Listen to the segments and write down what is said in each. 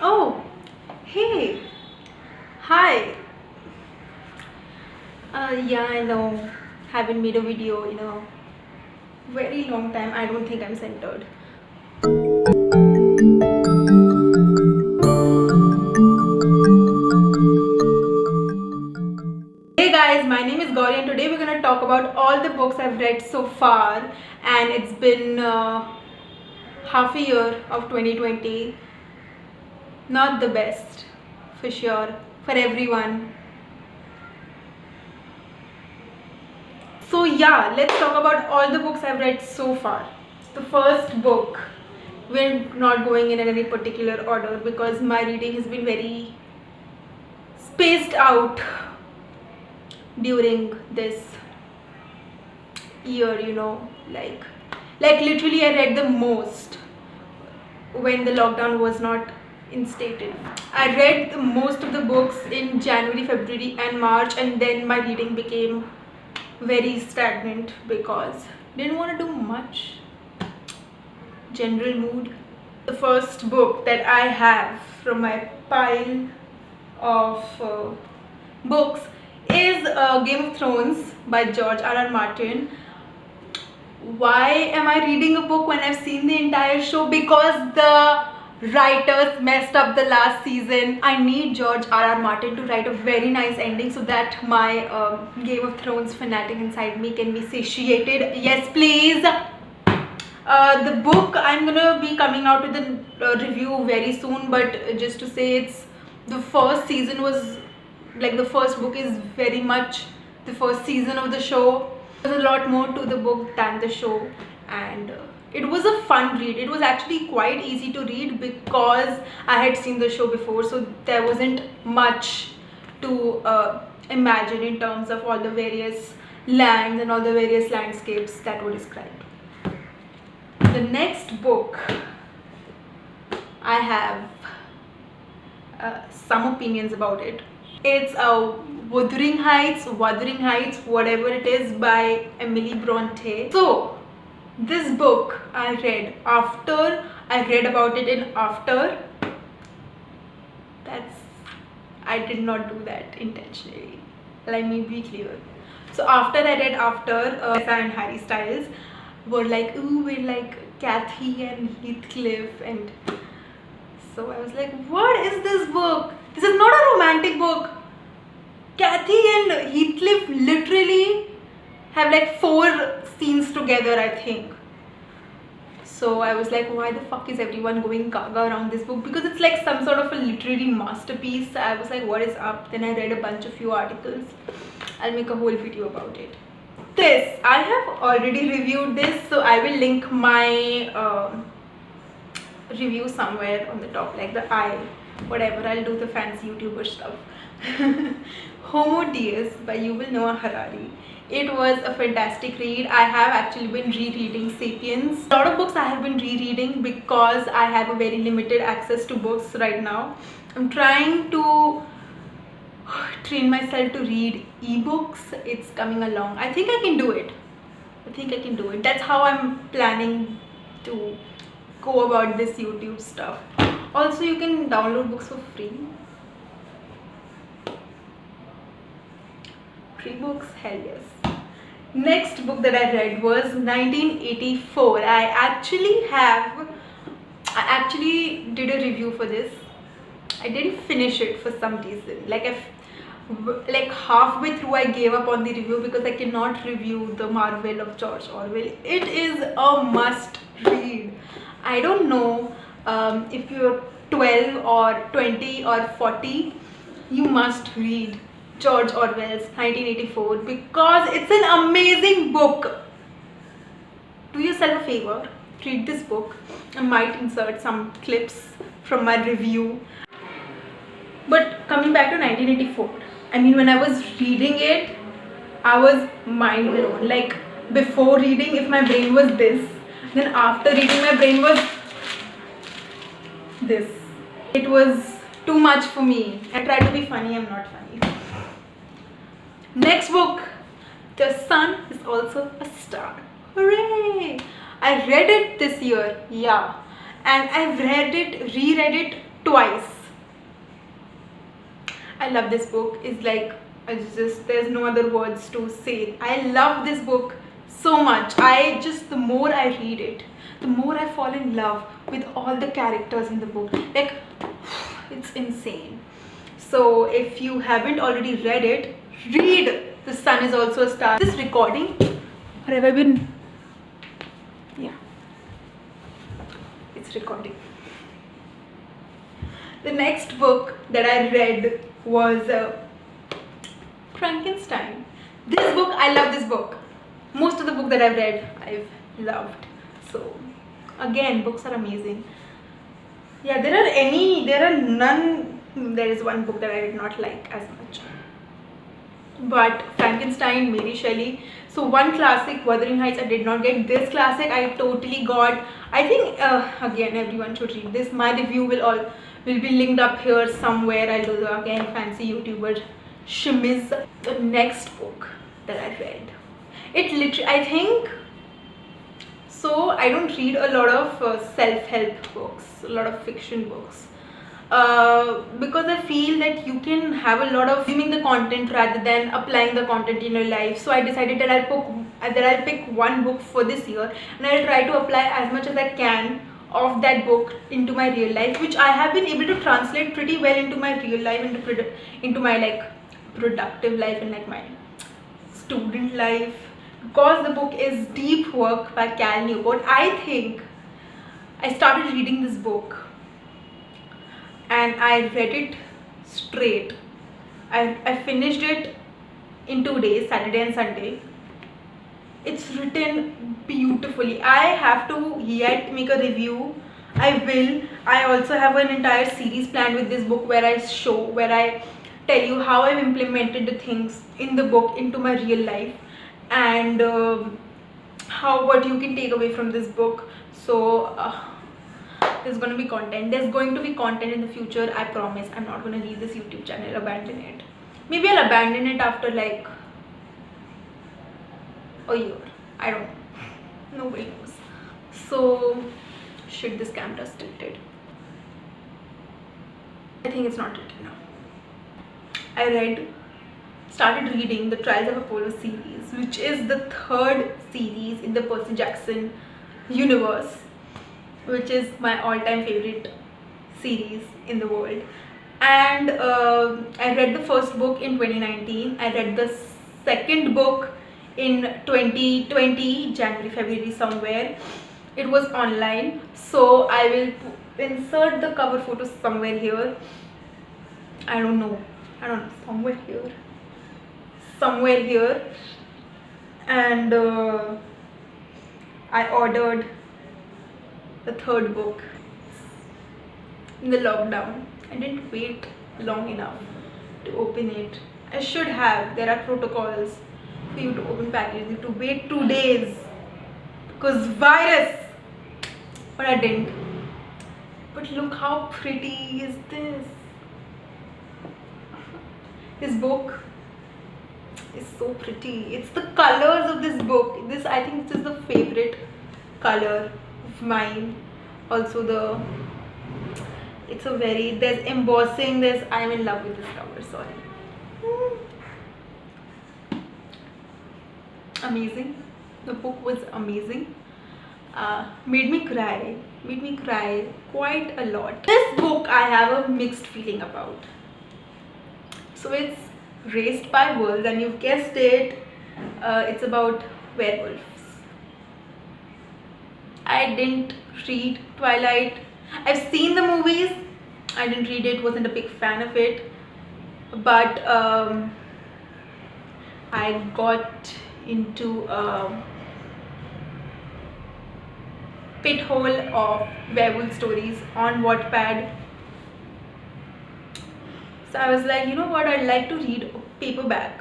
Oh, hey, hi. Yeah, I know. Haven't made a video in a very long time. I don't think I'm centered. Hey guys, my name is Gauri and today we're gonna talk about all the books I've read so far. And it's been half a year of 2020. Not the best, for sure, for everyone. So yeah, let's talk about all the books I've read so far. The first book, we're not going in any particular order because my reading has been very spaced out during this year, like literally I read the most when the lockdown was not instated. I read the most of the books in January, February and March, and then my reading became very stagnant because didn't want to do much. General mood. The first book that I have from my pile of books is Game of Thrones by George R.R. Martin. Why am I reading a book when I've seen the entire show? Because the writers messed up the last season. I need George R.R. Martin to write a very nice ending so that my Game of Thrones fanatic inside me can be satiated. Yes, please. The book, I'm gonna be coming out with a review very soon, but just to say, it's the first season was like the first book is very much the first season of the show. There's a lot more to the book than the show, and it was a fun read. It was actually quite easy to read because I had seen the show before, so there wasn't much to imagine in terms of all the various lands and all the various landscapes that were described. The next book, I have some opinions about it. It's Wuthering Heights, whatever it is, by Emily Bronte. So this book I read after I read about it in After. I did not do that intentionally. Let me be clear. So after I read After, Tessa and Harry Styles were like, ooh, we're like Kathy and Heathcliff, and so I was like, what is this book? This is not a romantic book. Kathy and Heathcliff literally have like 4 scenes together, I think. So I was like, why the fuck is everyone going gaga around this book? Because it's like some sort of a literary masterpiece. I was like, what is up? Then I read a few articles. I'll make a whole video about it. This, I have already reviewed this, so I will link my review somewhere on the top, like the I, whatever, I'll do the fancy YouTuber stuff. Homo Deus by Yuval Noah Harari. It was a fantastic read. I have actually been rereading Sapiens. A lot of books I have been rereading because I have a very limited access to books right now. I'm trying to train myself to read ebooks. It's coming along. I think I can do it. That's how I'm planning to go about this YouTube stuff. Also, you can download books for free. Free books, hell yes. Next book that I read was 1984. I actually did a review for this. I didn't finish it for some reason. Like halfway through I gave up on the review because I cannot review the Marvel of George Orwell. It is a must read. I don't know if you're 12 or 20 or 40, you must read George Orwell's 1984 because it's an amazing book. Do yourself a favor, read this book. I might insert some clips from my review. But coming back to 1984, I mean, when I was reading it, I was mind blown. Like, before reading, if my brain was this, then after reading, my brain was this. It was too much for me. I try to be funny, I'm not funny. Next book, The Sun is Also a Star. Hooray! I read it this year, yeah. And I've reread it twice. I love this book. It's like, there's no other words to say. I love this book so much. The more I read it, the more I fall in love with all the characters in the book. Like, it's insane. So if you haven't already read it, read The Sun Is Also a Star. This recording, or have I been, yeah, it's recording. The next book that I read was Frankenstein. This book, I love this book. Most of the book that I've read, I've loved. So again, books are amazing. Yeah, there are none. There is one book that I did not like as much, but Frankenstein, Mary Shelley. So one classic, Wuthering Heights, I did not get. This classic I totally got. I think again, everyone should read this. My review will be linked up here somewhere. I'll do the again fancy YouTuber shimmies. The next book that I read, it literally, I think, so I don't read a lot of self-help books, a lot of fiction books, because I feel that you can have a lot of consuming the content rather than applying the content in your life. So I decided that I'll pick one book for this year, and I'll try to apply as much as I can of that book into my real life, which I have been able to translate pretty well into my real life, into my like productive life and like my student life, because the book is Deep Work by Cal Newport. I think I started reading this book and I read it straight. I finished it in 2 days, Saturday and Sunday. It's written beautifully. I have to yet make a review. I will. I also have an entire series planned with this book where I tell you how I've implemented the things in the book into my real life, and what you can take away from this book. So there's going to be content. There's going to be content in the future. I promise. I'm not going to leave this YouTube channel, abandon it. Maybe I'll abandon it after like a year. I don't know. Nobody knows. So shit, this camera's tilted. I think it's not tilted now. I started reading the Trials of Apollo series, which is the 3rd series in the Percy Jackson universe, which is my all-time favorite series in the world. And I read the first book in 2019. I read the second book in 2020, January, February somewhere. It was online, so I will insert the cover photo somewhere here. I don't know, somewhere here. And I ordered the 3rd book in the lockdown. I didn't wait long enough to open it. I should have. There are protocols for you to open packages. You have to wait 2 days because virus, but I didn't. But look how pretty is this. This book is so pretty. It's the colors of this book. I think this is the favorite color of mine. Also there's embossing, I'm in love with this cover, sorry. Amazing. The book was amazing. Made me cry quite a lot. This book I have a mixed feeling about. So it's Raised by Wolves, and you've guessed it, it's about werewolves. I didn't read Twilight. I've seen the movies. I didn't read it, wasn't a big fan of it. But I got into a pit hole of werewolf stories on Wattpad. So I was like, you know what, I'd like to read a paperback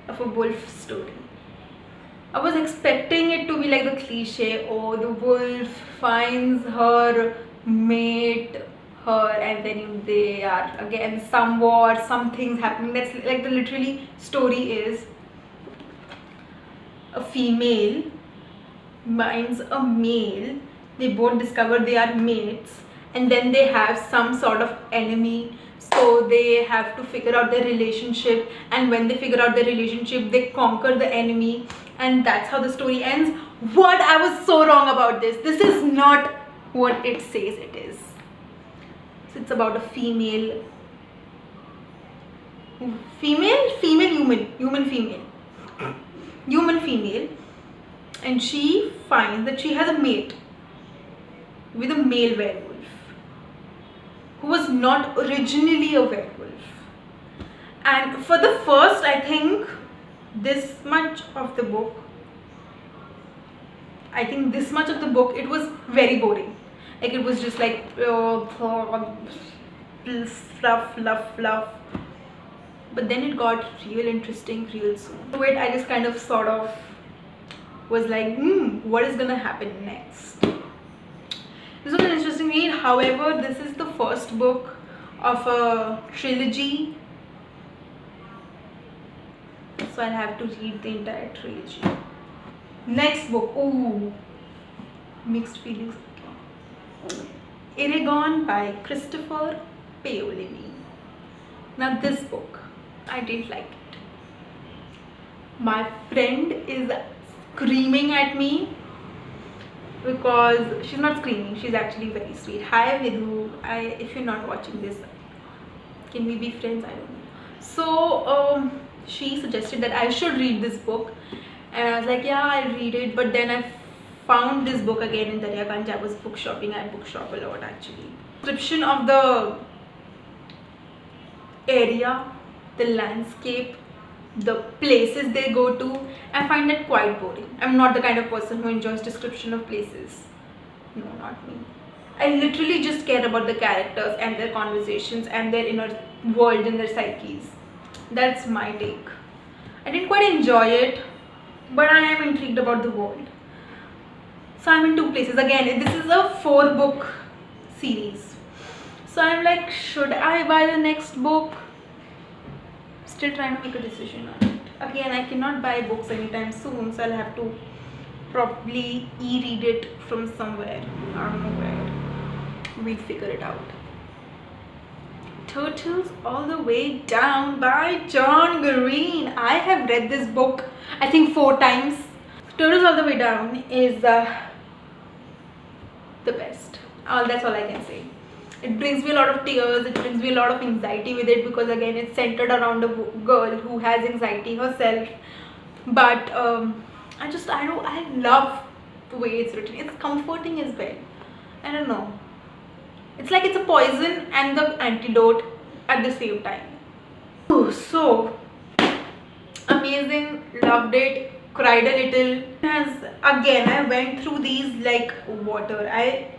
of a wolf story. I was expecting it to be like the cliche, oh, the wolf finds her mate, and then they are again some war, some things happening. That's like the literally story is a female finds a male, they both discover they are mates, and then they have some sort of enemy, so they have to figure out their relationship, and when they figure out their relationship they conquer the enemy, and that's how the story ends. What? I was so wrong about this. This is not what it says it is. So it's about a female human female, and she finds that she has a mate with a male werewolf who was not originally a werewolf. And for the first, I think this much of the book, it was very boring. Like, it was just like fluff. But then it got real interesting real soon. So wait, I just kind of sort of was like, what is gonna happen next? This was an interesting read. However, this is the first book of a trilogy, so I'll have to read the entire trilogy. Next book, mixed feelings. Eragon by Christopher Paolini. Now this book, I didn't like it. My friend is screaming at me because she's not screaming, she's actually very sweet. Hi Vidhu, if you're not watching this, can we be friends? I don't know. So she suggested that I should read this book, and I was like, yeah, I'll read it. But then I found this book again in Daryaganj. I was book shopping. I bookshop a lot actually. Description of the area, the landscape, the places they go to, I find that quite boring. I'm not the kind of person who enjoys description of places. No, not me. I literally just care about the characters and their conversations and their inner world and their psyches. That's my take. I didn't quite enjoy it, but I am intrigued about the world. So I'm in two places. Again, this is a 4-book series. So I'm like, should I buy the next book? Still trying to make a decision on it. Again, I cannot buy books anytime soon, so I'll have to probably e-read it from somewhere. I don't know where. We'll figure it out. Turtles All the Way Down by John Green. I have read this book I think 4 times. Turtles All the Way Down is the best. That's all I can say. It brings me a lot of tears, it brings me a lot of anxiety with it, because again it's centered around a girl who has anxiety herself. But I love the way it's written. It's comforting as well. I don't know. It's like it's a poison and the antidote at the same time. So amazing, loved it, cried a little. I went through these like water. I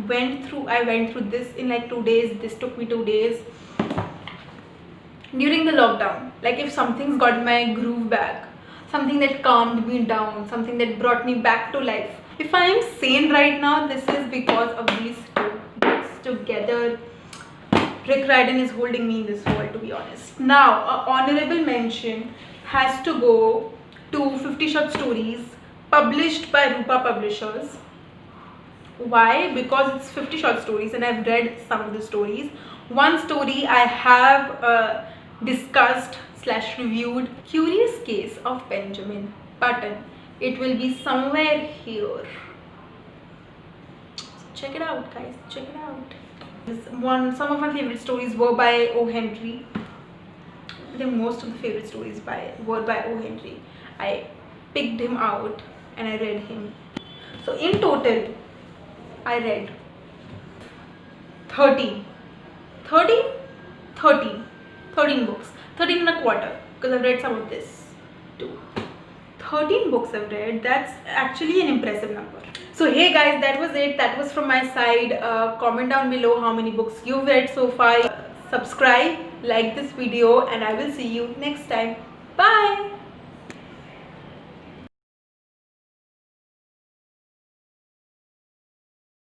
went through this in like 2 days. This took me 2 days during the lockdown. Like, if something's got my groove back, something that calmed me down, something that brought me back to life. If I am sane right now, this is because of these 2 books together. Rick Riordan is holding me in this world, to be honest. Now, an honorable mention has to go to 50 Short Stories, published by WRAPUP Publishers. Why? Because it's 50 short stories and I've read some of the stories. One story I have discussed / reviewed, Curious Case of Benjamin Button. It will be somewhere here. So check it out, guys. Check it out. Some of my favorite stories were by O. Henry. I think most of the favorite stories were by O. Henry. I picked him out and I read him. So in total, I read 13 books, 13 and a quarter, because I've read some of this too. 13 books I've read. That's actually an impressive number. So hey guys, that was it. That was from my side. Comment down below how many books you've read so far. Subscribe, like this video, and I will see you next time. Bye.